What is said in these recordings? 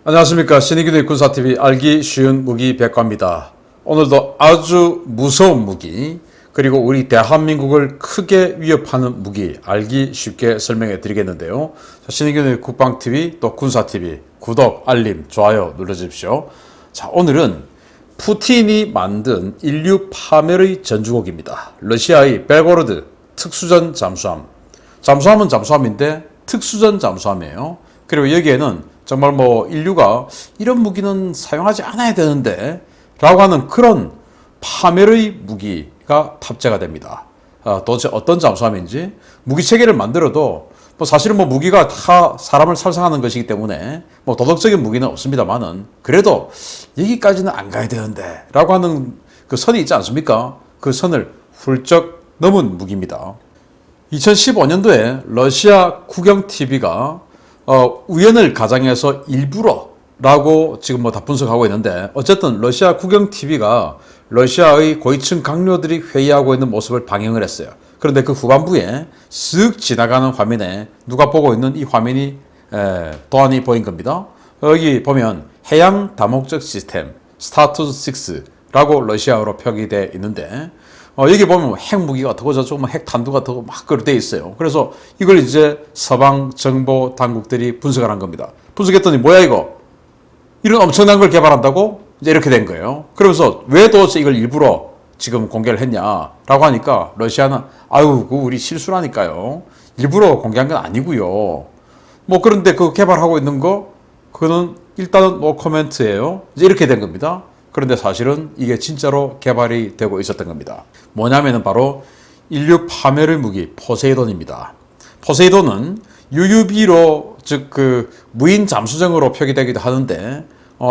안녕하십니까. 신의균의 군사TV 알기 쉬운 무기 백과입니다. 오늘도 아주 무서운 무기, 그리고 우리 대한민국을 크게 위협하는 무기 알기 쉽게 설명해 드리겠는데요. 신의균의 국방TV 또 군사TV 구독, 알림, 좋아요 눌러주십시오. 자, 오늘은 푸틴이 만든 인류 파멸의 전주곡입니다. 러시아의 벨고로드 특수전 잠수함. 잠수함은 잠수함인데 특수전 잠수함이에요. 그리고 여기에는 정말 인류가 이런 무기는 사용하지 않아야 되는데 라고 하는 그런 파멸의 무기가 탑재가 됩니다. 도대체 어떤 잠수함인지, 무기 체계를 만들어도 사실은 무기가 다 사람을 살상하는 것이기 때문에 도덕적인 무기는 없습니다만은, 그래도 여기까지는 안 가야 되는데 라고 하는 그 선이 있지 않습니까? 그 선을 훌쩍 넘은 무기입니다. 2015년도에 러시아 국영TV가 우연을 가장해서 일부러라고 지금 다 분석하고 있는데, 어쨌든 러시아 국영TV가 러시아의 고위층 강요들이 회의하고 있는 모습을 방영을 했어요. 그런데 그 후반부에 쓱 지나가는 화면에 누가 보고 있는 이 화면이 도안이 보인 겁니다. 여기 보면 해양 다목적 시스템 스타투스 6라고 러시아어로 표기되어 있는데, 여기 보면 핵무기가 어떻고 저쩌고 핵탄두가 어떻고 막 그렇게 되어 있어요. 그래서 이걸 이제 서방 정보 당국들이 분석을 한 겁니다. 분석했더니 뭐야 이거? 이런 엄청난 걸 개발한다고? 이제 이렇게 된 거예요. 그러면서 왜 도대체 이걸 일부러 지금 공개를 했냐라고 하니까 러시아는 그거 우리 실수라니까요. 일부러 공개한 건 아니고요. 그런데 그 개발하고 있는 거 그거는 일단은 노 코멘트예요. 이제 이렇게 된 겁니다. 그런데 사실은 이게 진짜로 개발이 되고 있었던 겁니다. 뭐냐면은 바로 인류 파멸의 무기 포세이돈입니다. 포세이돈은 UUV로 즉 그 무인 잠수정으로 표기되기도 하는데,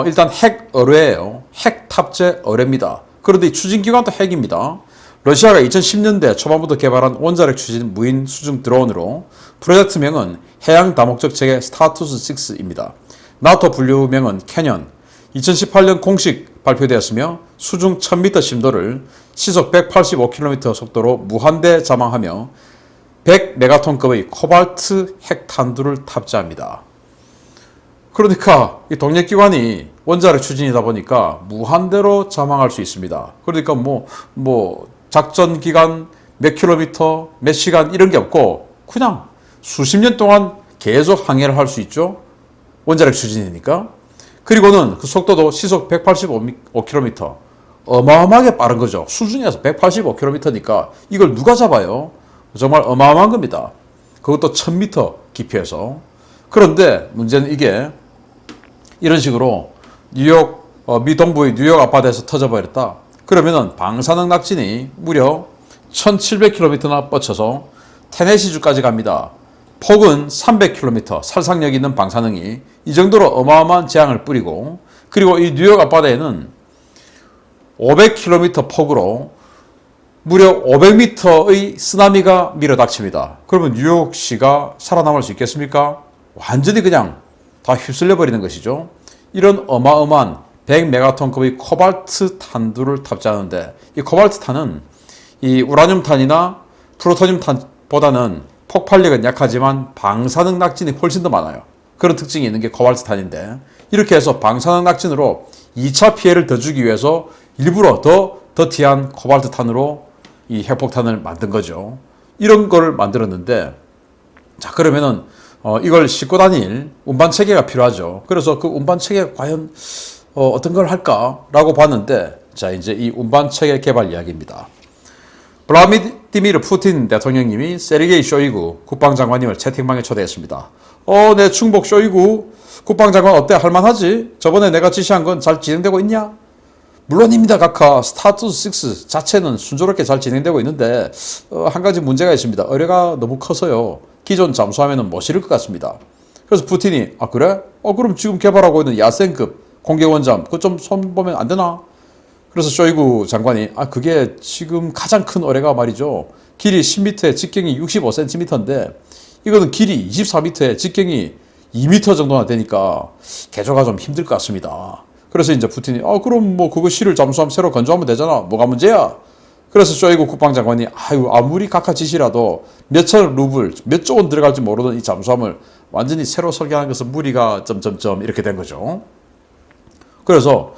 일단 핵 어뢰예요. 핵 탑재 어뢰입니다. 그런데 이 추진 기관도 핵입니다. 러시아가 2010년대 초반부터 개발한 원자력 추진 무인 수중 드론으로 프로젝트명은 해양 다목적 체계 스타투스 6입니다. 나토 분류명은 캐년. 2018년 공식 발표되었으며 수중 1000m 심도를 시속 185km 속도로 무한대 자망하며 100메가톤급의 코발트 핵탄두를 탑재합니다. 그러니까 이 동력기관이 원자력 추진이다 보니까 무한대로 자망할 수 있습니다. 그러니까 작전 기간 몇 킬로미터, 몇 시간 이런 게 없고 그냥 수십 년 동안 계속 항해를 할 수 있죠. 원자력 추진이니까. 그리고는 그 속도도 시속 185km. 어마어마하게 빠른 거죠. 수중에서 185km니까 이걸 누가 잡아요? 정말 어마어마한 겁니다. 그것도 1000m 깊이에서. 그런데 문제는 이게 이런 식으로 뉴욕, 미 동부의 뉴욕 아파트에서 터져버렸다. 그러면은 방사능 낙진이 무려 1700km나 뻗쳐서 테네시주까지 갑니다. 폭은 300km, 살상력 있는 방사능이 이 정도로 어마어마한 재앙을 뿌리고, 그리고 이 뉴욕 앞바다에는 500km 폭으로 무려 500m의 쓰나미가 밀어닥칩니다. 그러면 뉴욕시가 살아남을 수 있겠습니까? 완전히 그냥 다 휩쓸려 버리는 것이죠. 이런 어마어마한 100메가톤급의 코발트 탄두를 탑재하는데, 이 코발트 탄은 이 우라늄 탄이나 플루토늄 탄보다는 폭발력은 약하지만 방사능 낙진이 훨씬 더 많아요. 그런 특징이 있는 게 코발트 탄인데, 이렇게 해서 방사능 낙진으로 2차 피해를 더 주기 위해서 일부러 더 더티한 코발트 탄으로 이 핵폭탄을 만든 거죠. 이런 거를 만들었는데, 자, 그러면은 이걸 싣고 다닐 운반 체계가 필요하죠. 그래서 그 운반 체계가 과연 어떤 걸 할까라고 봤는데, 자, 이제 이 운반 체계 개발 이야기입니다. 블라디미르 푸틴 대통령님이 세르게이 쇼이구 국방장관님을 채팅방에 초대했습니다. 내 충복 쇼이구 국방장관 어때? 할만하지? 저번에 내가 지시한 건 잘 진행되고 있냐? 물론입니다, 각하. 스타투스 6 자체는 순조롭게 잘 진행되고 있는데 한 가지 문제가 있습니다. 어뢰가 너무 커서요. 기존 잠수함에는 못 실을 것 같습니다. 그래서 푸틴이 그래? 그럼 지금 개발하고 있는 야센급 공개원잠 그거 좀 손보면 안 되나? 그래서 쇼이구 장관이 그게 지금 가장 큰 어뢰가 말이죠. 길이 10m에 직경이 65cm인데 이거는 길이 24m에 직경이 2m 정도나 되니까 개조가 좀 힘들 것 같습니다. 그래서 이제 푸틴이 그럼 그거 실을 잠수함 새로 건조하면 되잖아. 뭐가 문제야? 그래서 쇼이구 국방장관이 아무리 각하 지시라도 몇천 루블, 몇 조 원 들어갈지 모르는 이 잠수함을 완전히 새로 설계한 것은 무리가 점점점 이렇게 된 거죠. 그래서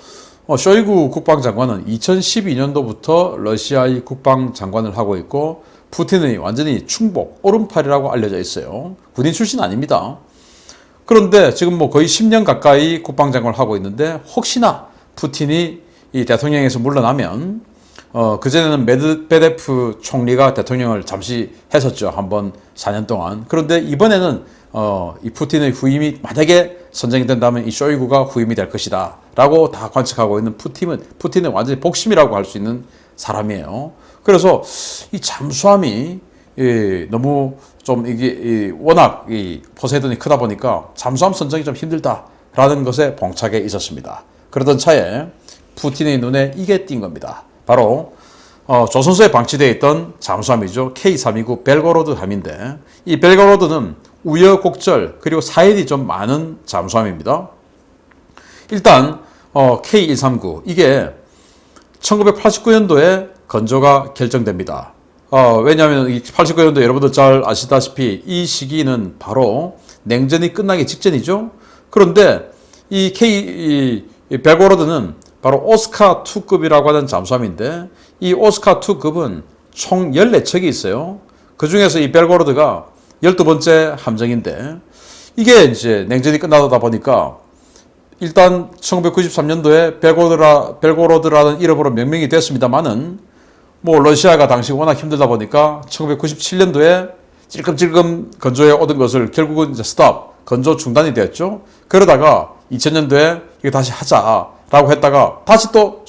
쇼이구 국방장관은 2012년도부터 러시아의 국방장관을 하고 있고 푸틴의 완전히 충복, 오른팔이라고 알려져 있어요. 군인 출신 아닙니다. 그런데 지금 뭐 거의 10년 가까이 국방장관을 하고 있는데 혹시나 푸틴이 이 대통령에서 물러나면 그전에는 메드베데프 총리가 대통령을 잠시 했었죠. 한번 4년 동안. 그런데 이번에는 이 푸틴의 후임이 만약에 선정이 된다면 이 쇼이구가 후임이 될 것이다 라고 다 관측하고 있는 푸틴은 완전히 복심이라고 할 수 있는 사람이에요. 그래서 이 잠수함이 너무 좀 이게 워낙 이 포세이돈이 크다 보니까 잠수함 선정이 좀 힘들다라는 것에 봉착해 있었습니다. 그러던 차에 푸틴의 눈에 이게 띈 겁니다. 바로 조선소에 방치되어 있던 잠수함이죠. K329 벨고로드 함인데 이 벨고로드는 우여곡절 그리고 사일이 좀 많은 잠수함입니다. 일단 K139 이게 1989년도에 건조가 결정됩니다. 왜냐하면 89년도 여러분들 잘 아시다시피 이 시기는 바로 냉전이 끝나기 직전이죠. 그런데 이 벨고로드는 바로 오스카2급이라고 하는 잠수함인데 이 오스카2급은 총 14척이 있어요. 그 중에서 이 벨고로드가 12번째 함정인데 이게 이제 냉전이 끝나다 보니까 일단 1993년도에 벨고로드라는 이름으로 명명이 됐습니다만은 뭐 러시아가 당시 워낙 힘들다 보니까 1997년도에 찔끔찔끔 건조해 오던 것을 결국은 이제 건조 중단이 되었죠. 그러다가 2000년도에 이거 다시 하자라고 했다가 다시 또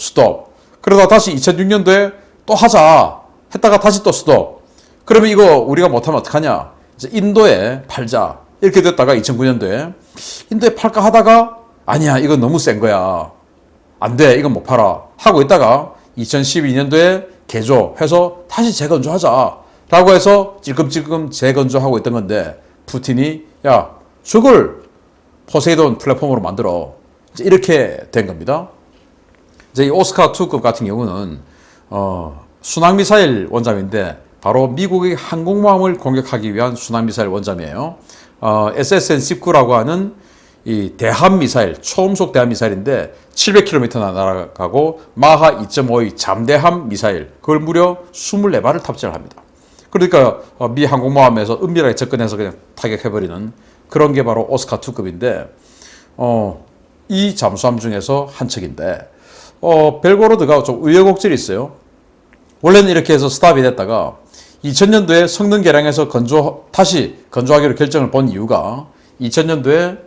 그러다가 다시 2006년도에 또 하자 했다가 다시 또 그러면 이거 우리가 못하면 어떡하냐? 이제 인도에 팔자 이렇게 됐다가 2009년도에 인도에 팔까 하다가 아니야 이건 너무 센 거야 안 돼 이건 못 팔아 하고 있다가 2012년도에 개조해서 다시 재건조하자 라고 해서 찔끔찔끔 재건조하고 있던 건데 푸틴이 야 저걸 포세이돈 플랫폼으로 만들어 이제 이렇게 된 겁니다. 이제 이 오스카2급 같은 경우는 순항미사일 원잠인데 바로 미국의 항공모함을 공격하기 위한 순항미사일 원잠이에요. SSN-19라고 하는 이 대함미사일, 초음속 대함미사일인데 700km나 날아가고 마하 2.5의 잠대함 미사일 그걸 무려 24발을 탑재를 합니다. 그러니까 미 항공모함에서 은밀하게 접근해서 그냥 타격해버리는 그런 게 바로 오스카2급인데 이 잠수함 중에서 한 척인데 벨고로드가 좀 우여곡절이 있어요. 원래는 이렇게 해서 스탑이 됐다가 2000년도에 성능 개량해서 다시 건조하기로 결정을 본 이유가 2000년도에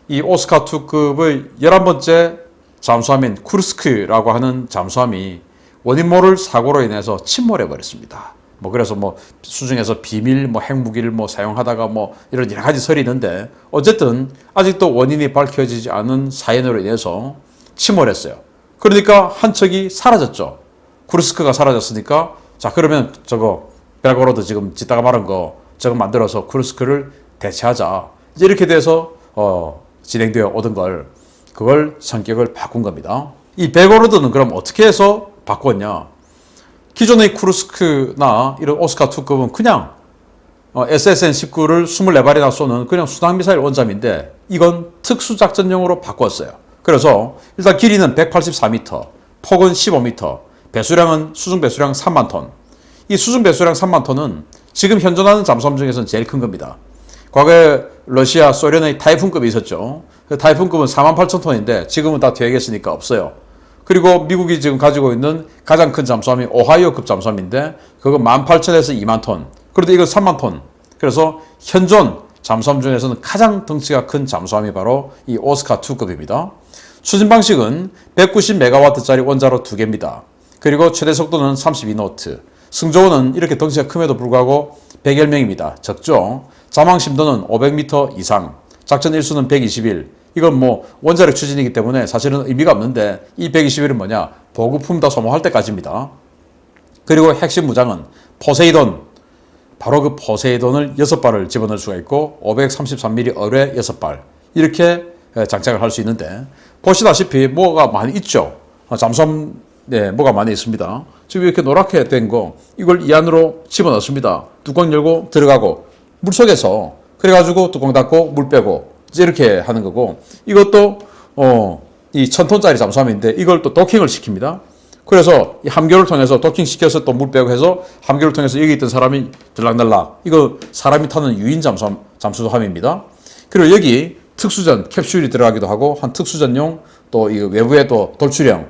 이 오스카2급의 11번째 잠수함인 쿠르스크라고 하는 잠수함이 원인 모를 사고로 인해서 침몰해 버렸습니다. 그래서 수중에서 비밀 핵무기를 사용하다가 이런 여러 가지 설이 있는데 어쨌든 아직도 원인이 밝혀지지 않은 사연으로 인해서 침몰했어요. 그러니까 한 척이 사라졌죠. 쿠르스크가 사라졌으니까 자 그러면 저거 벨고로드 지금 짓다가 말한 거 저거 만들어서 쿠르스크를 대체하자. 이제 이렇게 돼서 진행되어 오던 그걸 성격을 바꾼 겁니다. 이 벨고로드는 그럼 어떻게 해서 바꿨냐? 기존의 쿠르스크나 이런 오스카2급은 그냥 SSN-19를 24발이나 쏘는 그냥 순항미사일 원잠인데 이건 특수작전용으로 바꿨어요. 그래서 일단 길이는 184m, 폭은 15m, 수중 배수량 3만 톤. 이 수중 배수량 3만 톤은 지금 현존하는 잠수함 중에서는 제일 큰 겁니다. 과거에 러시아, 소련의 타이푼급이 있었죠. 그 타이푼급은 4만 8천 톤인데 지금은 다 퇴역했으니까 없어요. 그리고 미국이 지금 가지고 있는 가장 큰 잠수함이 오하이오급 잠수함인데 그거 18,000에서 2만 톤. 그런데 이거 3만 톤. 그래서 현존 잠수함 중에서는 가장 덩치가 큰 잠수함이 바로 이 오스카2급입니다. 추진 방식은 190메가와트짜리 원자로 2개입니다. 그리고 최대 속도는 32노트. 승조원은 이렇게 덩치가 큼에도 불구하고 100여명입니다. 적죠? 자망 심도는 500m 이상. 작전 일수는 121. 이건 원자력 추진이기 때문에 사실은 의미가 없는데 이 121은 뭐냐? 보급품 다 소모할 때까지입니다. 그리고 핵심 무장은 포세이돈. 바로 그 포세이돈을 6발을 집어넣을 수가 있고 533mm 어뢰 6발. 이렇게 장착을 할 수 있는데 보시다시피 뭐가 많이 있죠. 잠수함 뭐가 많이 있습니다. 지금 이렇게 노랗게 된 거 이걸 이 안으로 집어넣습니다. 뚜껑 열고 들어가고 물속에서 그래가지고 뚜껑 닫고 물 빼고 이제 이렇게 하는 거고, 이것도 이 1000톤짜리 잠수함인데 이걸 또 도킹을 시킵니다. 그래서 이 함교를 통해서 도킹 시켜서 또 물 빼고 해서 함교를 통해서 여기 있던 사람이 들락날락, 이거 사람이 타는 유인 잠수함입니다. 그리고 여기 특수전 캡슐이 들어가기도 하고, 한 특수전용 또 이 외부에 또 돌출형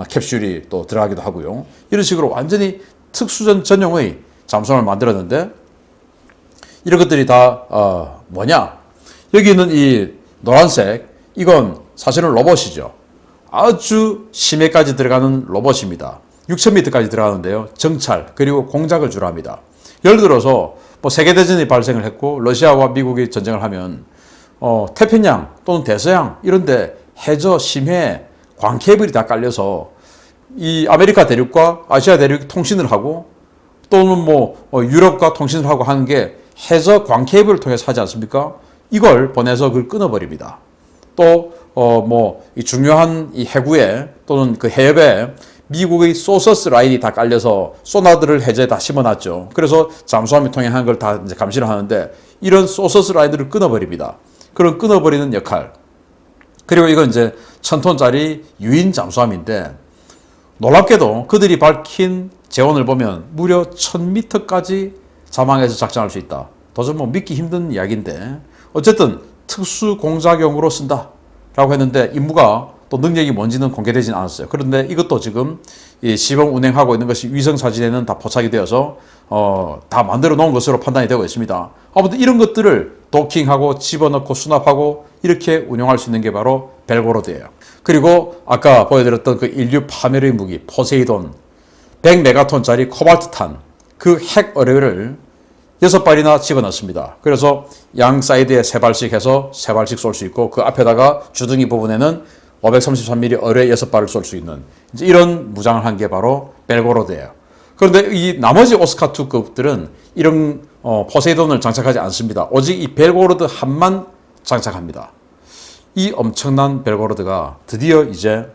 캡슐이 또 들어가기도 하고요. 이런 식으로 완전히 특수전 전용의 잠수함을 만들었는데, 이런 것들이 다 뭐냐? 여기 있는 이 노란색, 이건 사실은 로봇이죠. 아주 심해까지 들어가는 로봇입니다. 6000m까지 들어가는데요. 정찰 그리고 공작을 주로 합니다. 예를 들어서 뭐 세계대전이 발생을 했고 러시아와 미국이 전쟁을 하면 태평양 또는 대서양 이런데 해저 심해 광 케이블이 다 깔려서 이 아메리카 대륙과 아시아 대륙이 통신을 하고, 또는 뭐 유럽과 통신을 하고 하는 게 해저 광 케이블을 통해서 하지 않습니까? 이걸 보내서 그걸 끊어버립니다. 또 이 중요한 이 해구에 또는 그 해협에 미국의 소서스 라인이 다 깔려서 소나들을 해저에 다 심어놨죠. 그래서 잠수함이 통행하는 걸 다 이제 감시를 하는데, 이런 소서스 라인들을 끊어버립니다. 그런 끊어버리는 역할. 그리고 이건 이제 1000톤짜리 유인 잠수함인데, 놀랍게도 그들이 밝힌 재원을 보면 무려 1000m까지 자망해서 작전할 수 있다. 도저히 뭐 믿기 힘든 이야기인데, 어쨌든 특수 공작용으로 쓴다 라고 했는데, 임무가 또 능력이 뭔지는 공개되진 않았어요. 그런데 이것도 지금 이 시범 운행하고 있는 것이 위성 사진에는 다 포착이 되어서 다 만들어 놓은 것으로 판단이 되고 있습니다. 아무튼 이런 것들을 도킹하고 집어넣고 수납하고 이렇게 운용할 수 있는 게 바로 벨고로드예요. 그리고 아까 보여드렸던 그 인류 파멸의 무기 포세이돈, 100메가톤짜리 코발트탄, 그 핵 어뢰를 6발이나 집어넣습니다. 그래서 양 사이드에 3발씩 해서 3발씩 쏠 수 있고, 그 앞에다가 주둥이 부분에는 533mm 어뢰 6발을 쏠 수 있는 이제 이런 무장을 한 게 바로 벨고로드예요. 그런데 이 나머지 오스카2급들은 이런 포세이돈을 장착하지 않습니다. 오직 이 벨고로드 함만 장착합니다. 이 엄청난 벨고로드가 드디어 이제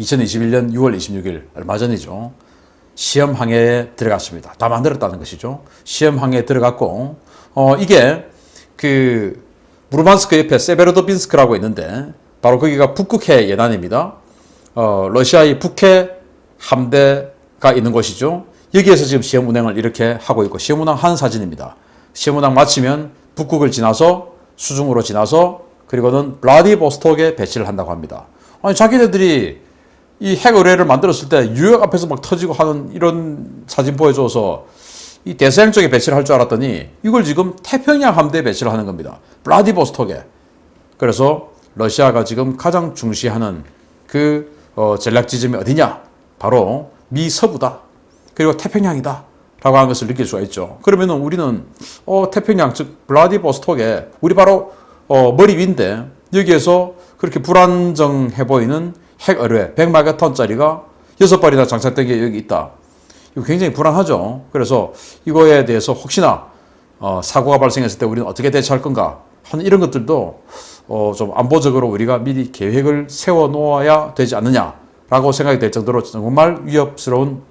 2021년 6월 26일 얼마 전이죠. 시험 항해에 들어갔습니다. 다 만들었다는 것이죠. 시험 항해에 들어갔고, 이게 그 무르만스크 옆에 세베로도빈스크라고 있는데, 바로 거기가 북극해 연안입니다. 러시아의 북해 함대가 있는 곳이죠. 여기에서 지금 시험 운행을 이렇게 하고 있고, 시험 운행 한 사진입니다. 시험 운행 마치면 북극을 지나서 수중으로 지나서 그리고는 블라디보스톡에 배치를 한다고 합니다. 아니, 자기네들이 이 핵 의뢰를 만들었을 때 뉴욕 앞에서 막 터지고 하는 이런 사진 보여줘서 이 대서양 쪽에 배치를 할 줄 알았더니 이걸 지금 태평양 함대에 배치를 하는 겁니다. 블라디보스톡에. 그래서 러시아가 지금 가장 중시하는 그 전략 지점이 어디냐? 바로 미서부다. 그리고 태평양이다. 라고 하는 것을 느낄 수가 있죠. 그러면은 우리는 태평양 즉 블라디보스톡에 우리 바로 머리 위인데, 여기에서 그렇게 불안정해 보이는 핵 어뢰 100메가톤짜리가 6발이나 장착된 게 여기 있다. 이거 굉장히 불안하죠. 그래서 이거에 대해서 혹시나 사고가 발생했을 때 우리는 어떻게 대처할 건가 하는 이런 것들도 좀 안보적으로 우리가 미리 계획을 세워 놓아야 되지 않느냐라고 생각이 될 정도로 정말 위협스러운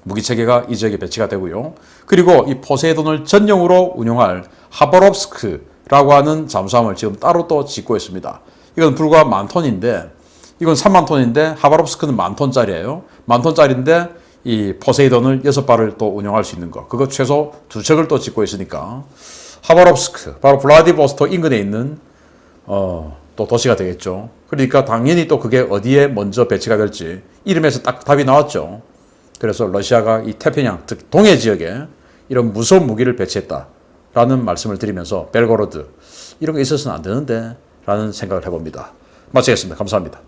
무기체계가 이 지역에 배치가 되고요. 그리고 이 포세이돈을 전용으로 운용할 하바롭스크라고 하는 잠수함을 지금 따로 또 짓고 있습니다. 이건 불과 10,000톤인데, 이건 30,000톤인데 하바롭스크는 10,000톤짜리예요. 10,000톤짜리인데 이 포세이돈을 6발을 또 운용할 수 있는 거, 그거 최소 2척을 또 짓고 있으니까 하바롭스크, 바로 블라디보스톡 인근에 있는 또 도시가 되겠죠. 그러니까 당연히 또 그게 어디에 먼저 배치가 될지 이름에서 딱 답이 나왔죠. 그래서 러시아가 이 태평양, 즉 동해 지역에 이런 무서운 무기를 배치했다라는 말씀을 드리면서 벨고로드, 이런 게 있어서는 안 되는데 라는 생각을 해봅니다. 마치겠습니다. 감사합니다.